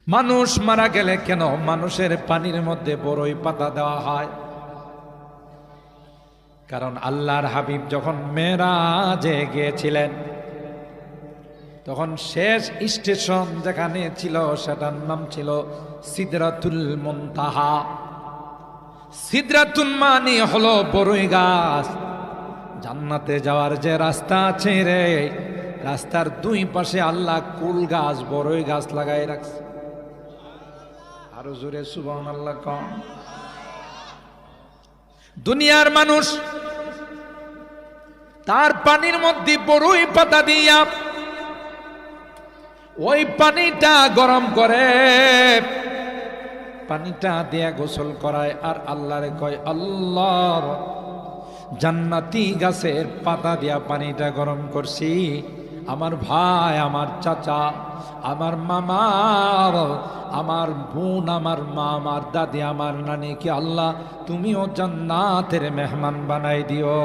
মানুষ মারা গেলে কেন মানুষের পানির মধ্যে বড়ই পাতা দেওয়া হয়? কারণ আল্লাহর হাবিব যখন মেরাজে গিয়েছিলেন তখন শেষ স্টেশন যেখানে ছিল সেটার নাম ছিল সিদরাতুল মুনতাহা। সিদরাতুল মানে হলো বড়ই গাছ। জান্নাতে যাওয়ার যে রাস্তা আছে রে, রাস্তার দুই পাশে আল্লাহ কুল গাছ বড়ই গাছ লাগাই রাখছে। আরো জোরে সুবহানাল্লাহ কম। দুনিয়ার মানুষ তার পানির মধ্যে বড়ই পাতা দিয়া ওই পানিটা গরম করে, পানিটা দিয়া গোসল করায় আর আল্লাহরে কয়, আল্লাহ জান্নাতি গাছের পাতা দিয়া পানিটা গরম করছি। আমার ভাই, আমার চাচা, আমার মামা, আমার বোন, আমার মা, আমার দাদি, আমার নানিকে আল্লাহ তুমিও জান্নাতের মেহমান বানাই দিও।